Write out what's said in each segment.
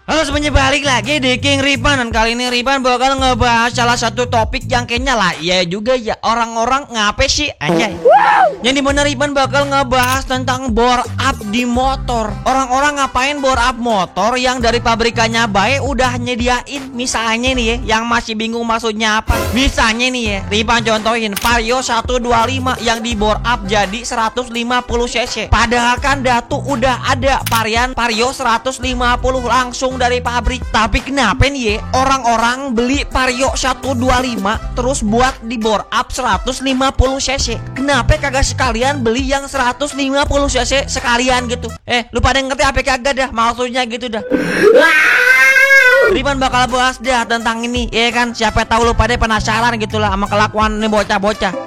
Halo semuanya, balik lagi di King Ripan. Dan kali ini Ripan bakal ngebahas salah satu topik yang kayaknya lah ya juga ya, orang-orang ngapain sih anjay. Yang dimana Ripan bakal ngebahas tentang bore up di motor. Orang-orang ngapain bore up motor yang dari pabrikannya baik udah nyediain. Misalnya nih ya, yang masih bingung maksudnya apa. Misalnya nih ya, Ripan contohin Vario 125 yang di bore up jadi 150 cc. Padahal kan datu udah ada varian Vario 150 langsung dari pabrik. Tapi kenapa nih ya, orang-orang beli Vario 125 terus buat di bore up 150 cc? Kenapa kagak sekalian beli yang 150 cc sekalian gitu? Lu pada ngerti apa kagak dah maksudnya gitu dah. Riban bakal bahas dah tentang ini ya kan. Siapa tahu lu pada penasaran gitu lah sama kelakuan nih bocah-bocah.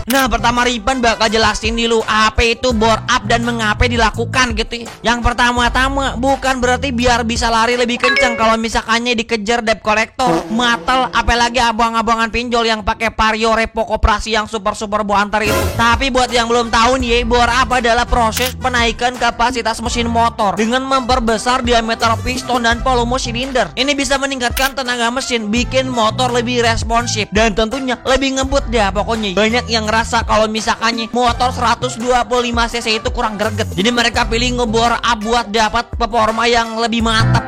Nah, pertama Riban bakal jelasin dulu apa itu bore up dan mengapa dilakukan gitu ya. Yang pertama-tama bukan berarti biar bisa lari lebih kencang kalau misalkannya dikejar debt collector, matel, apalagi abang-abangan pinjol yang pakai Vario repo koperasi yang super buantar itu. Tapi buat yang belum tahu nih ya, bore up adalah proses penaikan kapasitas mesin motor dengan memperbesar diameter piston dan volume silinder. Ini bisa meningkatkan tenaga mesin, bikin motor lebih responsif dan tentunya lebih ngebut dah pokoknya. Banyak yang ngerasa kalau misalkannya motor 125 cc itu kurang greget, jadi mereka pilih ngebor up buat dapat performa yang lebih mantap.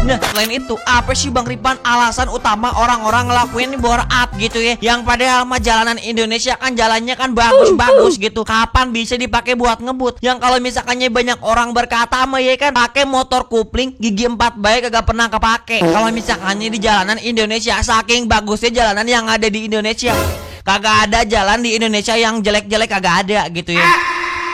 Nah, selain itu, apa sih Bang Ripan alasan utama orang-orang ngelakuin bore up gitu ya? Yang padahal mah jalanan Indonesia kan jalannya kan bagus-bagus gitu. Kapan bisa dipakai buat ngebut? Yang kalau misalkannya banyak orang berkata mah ya kan, pakai motor kupling gigi 4 baik kagak pernah kepake. Kalau misalkannya di jalanan Indonesia, saking bagusnya jalanan yang ada di Indonesia, kagak ada jalan di Indonesia yang jelek-jelek, kagak ada gitu ya.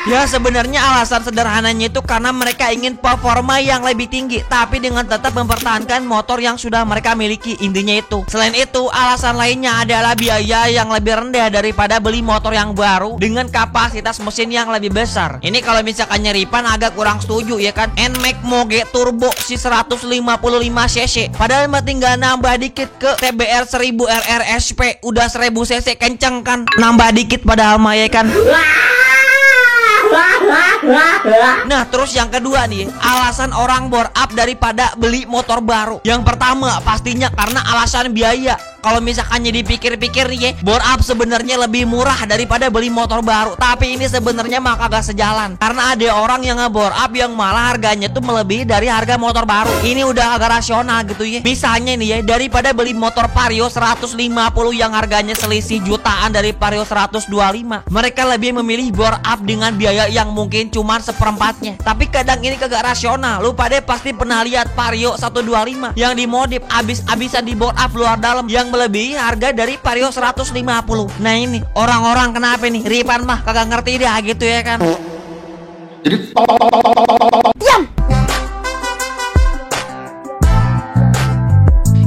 Ya sebenarnya alasan sederhananya itu karena mereka ingin performa yang lebih tinggi tapi dengan tetap mempertahankan motor yang sudah mereka miliki, intinya itu. Selain itu, alasan lainnya adalah biaya yang lebih rendah daripada beli motor yang baru dengan kapasitas mesin yang lebih besar. Ini kalau misalkan Ripan agak kurang setuju ya kan. NMAX Moge Turbo si 155 cc padahal tinggal nambah dikit ke TBR 1000 RRSP udah 1000 cc, kenceng kan, nambah dikit padahal mah ya kan. Nah, terus yang kedua nih, alasan orang bore up daripada beli motor baru. Yang pertama pastinya karena alasan biaya. Kalau misalkannya dipikir-pikir nih ya, bore up sebenarnya lebih murah daripada beli motor baru. Tapi ini sebenarnya mah kagak sejalan. Karena ada orang yang nge-bore up yang malah harganya tuh melebihi dari harga motor baru. Ini udah agak rasional gitu ya. Misalnya nih ya, daripada beli motor Vario 150 yang harganya selisih jutaan dari Vario 125, mereka lebih memilih bore up dengan biaya yang mungkin cuma seperempatnya. Tapi kadang ini kagak rasional. Lu pada pasti pernah lihat Vario 125 yang dimodif abis-abisan di bore up luar dalam yang melebihi harga dari Vario 150. Nah ini orang-orang kenapa nih? Ripan mah kagak ngerti dah gitu ya kan. Jadi diam.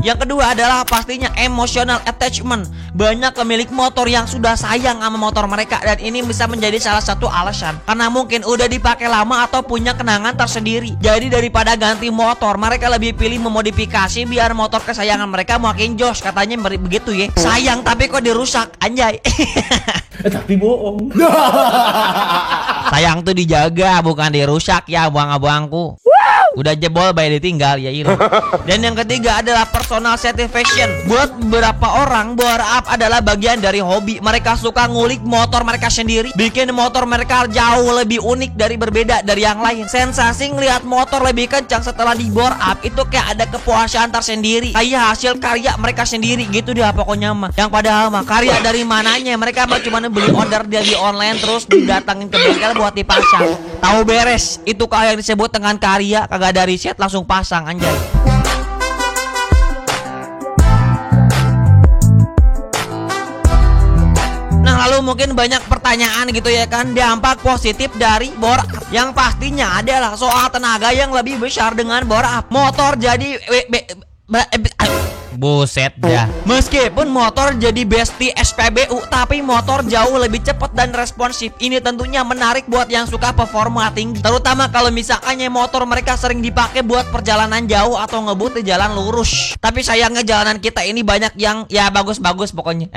Yang kedua adalah pastinya emotional attachment. Banyak pemilik motor yang sudah sayang sama motor mereka dan ini bisa menjadi salah satu alasan. Karena mungkin udah dipakai lama atau punya kenangan tersendiri. Jadi daripada ganti motor, mereka lebih pilih memodifikasi biar motor kesayangan mereka makin jos. Katanya begitu ya. Sayang tapi kok dirusak, anjay. tapi bohong. Sayang tuh dijaga bukan dirusak ya abang-abangku. Udah jebol bayi ditinggal ya Iro. Dan yang ketiga adalah personal satisfaction. Buat beberapa orang, bore up adalah bagian dari hobi. Mereka suka ngulik motor mereka sendiri, bikin motor mereka jauh lebih unik dari berbeda dari yang lain. Sensasi ngelihat motor lebih kencang setelah di bore up itu kayak ada kepuasan tersendiri, kayak hasil karya mereka sendiri gitu dia pokoknya mah. Yang padahal mah karya dari mananya, mereka mah cuma beli order dari online terus didatangin ke bengkel buat dipasang. Tahu beres, itu kayak yang disebut dengan karya, kagak ada riset langsung pasang anjay. Nah lalu mungkin banyak pertanyaan gitu ya kan, dampak positif dari bore up. Yang pastinya adalah soal tenaga yang lebih besar dengan bore up. Motor jadi Buset dah. Meskipun motor jadi bestie SPBU, tapi motor jauh lebih cepat dan responsif. Ini tentunya menarik buat yang suka performa tinggi, terutama kalau misalkannya motor mereka sering dipakai buat perjalanan jauh atau ngebut di jalan lurus. Tapi sayangnya jalanan kita ini banyak yang ya bagus-bagus pokoknya.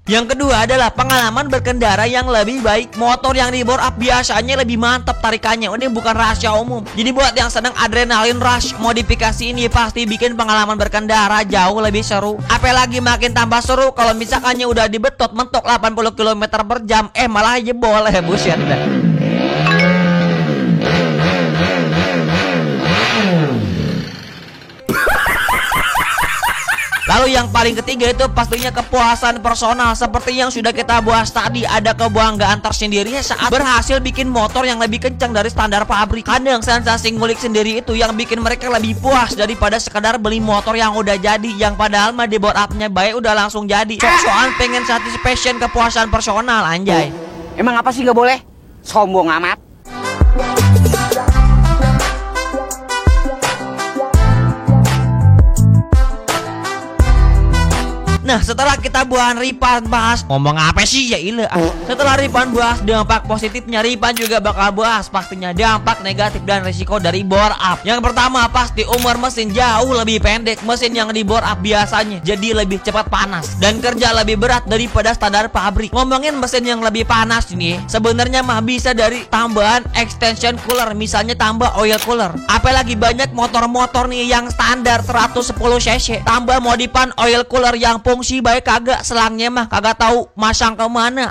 Yang kedua adalah pengalaman berkendara yang lebih baik. Motor yang di bore up biasanya lebih mantap tarikannya. Ini bukan rahasia umum. Jadi buat yang sedang adrenalin rush, modifikasi ini pasti bikin pengalaman berkendara jauh lebih seru. Apalagi makin tambah seru kalau misalkannya udah dibetot mentok 80 km per jam, malah jebol. Buset dah. Lalu yang paling ketiga itu pastinya kepuasan personal. Seperti yang sudah kita bahas tadi, ada kebanggaan tersendiri saat berhasil bikin motor yang lebih kencang dari standar pabrik. Kadang sensasi ngulik sendiri itu yang bikin mereka lebih puas daripada sekedar beli motor yang udah jadi, yang padahal mah di bore up-nya baik udah langsung jadi. Soal pengen satisfaction kepuasan personal anjay. Emang apa sih nggak boleh? Sombong amat. Nah, setelah kita bahas ngomong apa sih ya ilah. Setelah Ripan bahas dampak positifnya, Ripan juga bakal bahas pastinya dampak negatif dan risiko dari bore up. Yang pertama pasti umur mesin jauh lebih pendek. Mesin yang di bore up biasanya jadi lebih cepat panas dan kerja lebih berat daripada standar pabrik. Ngomongin mesin yang lebih panas ini, sebenarnya mah bisa dari tambahan extension cooler, misalnya tambah oil cooler. Apalagi banyak motor-motor nih yang standar 110 cc tambah modifan oil cooler yang fungsi baik kagak, selangnya mah kagak tahu masang ke mana.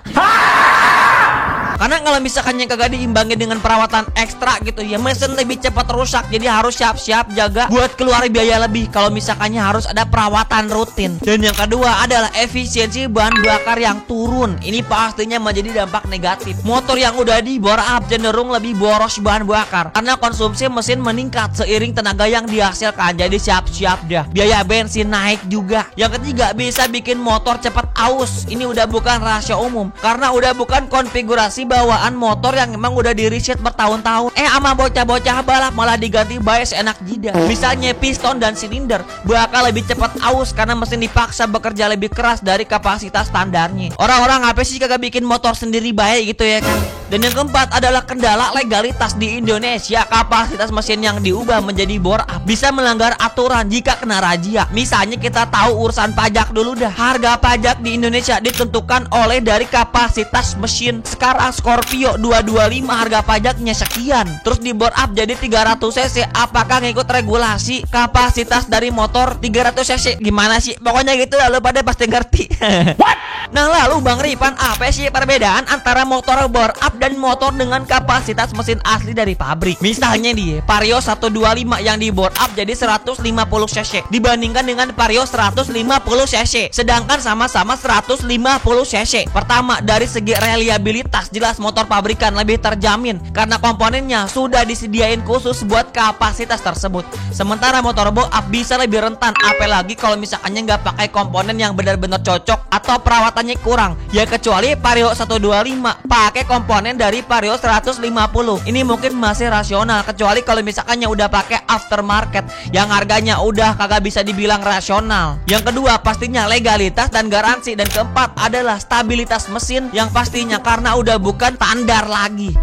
Karena kalau misalkan yang kagak diimbangi dengan perawatan ekstra gitu ya, mesin lebih cepat rusak. Jadi harus siap-siap jaga buat keluar biaya lebih kalau misalkannya harus ada perawatan rutin. Dan yang kedua adalah efisiensi bahan bakar yang turun. Ini pastinya menjadi dampak negatif. Motor yang udah di bore up cenderung lebih boros bahan bakar karena konsumsi mesin meningkat seiring tenaga yang dihasilkan. Jadi siap-siap dah, biaya bensin naik juga. Yang ketiga bisa bikin motor cepat aus. Ini udah bukan rahasia umum karena udah bukan konfigurasi bawaan motor yang memang udah di reset bertahun-tahun. Ama bocah-bocah balap malah diganti baik seenak jidat. Misalnya piston dan silinder bakal lebih cepat aus karena mesin dipaksa bekerja lebih keras dari kapasitas standarnya. Orang-orang apa sih kagak bikin motor sendiri baik gitu ya kan. Dan yang keempat adalah kendala legalitas di Indonesia. Kapasitas mesin yang diubah menjadi bore up bisa melanggar aturan jika kena razia. Misalnya kita tahu urusan pajak dulu dah. Harga pajak di Indonesia ditentukan oleh dari kapasitas mesin. Sekarang Scorpio 225 harga pajaknya sekian, terus di bore up jadi 300 cc. Apakah ngikut regulasi kapasitas dari motor 300 cc? Gimana sih? Pokoknya gitu lalu pada pasti ngerti. What? Nah lalu Bang Ripan, apa sih perbedaan antara motor bore up dan motor dengan kapasitas mesin asli dari pabrik? Misalnya nih Vario 125 yang di bore up jadi 150 cc dibandingkan dengan Vario 150 cc, sedangkan sama-sama 150 cc. Pertama, dari segi reliabilitas jelas motor pabrikan lebih terjamin karena komponennya sudah disediain khusus buat kapasitas tersebut. Sementara motor bore up bisa lebih rentan, apalagi kalau misalkannya nggak pakai komponen yang benar-benar cocok atau perawatannya kurang. Ya kecuali Vario 125 pakai komponen dari Vario 150. Ini mungkin masih rasional, kecuali kalau misalkannya udah pakai aftermarket yang harganya udah kagak bisa dibilang rasional. Yang kedua pastinya legalitas dan garansi. Dan keempat adalah stabilitas mesin yang pastinya karena udah bukan standar lagi.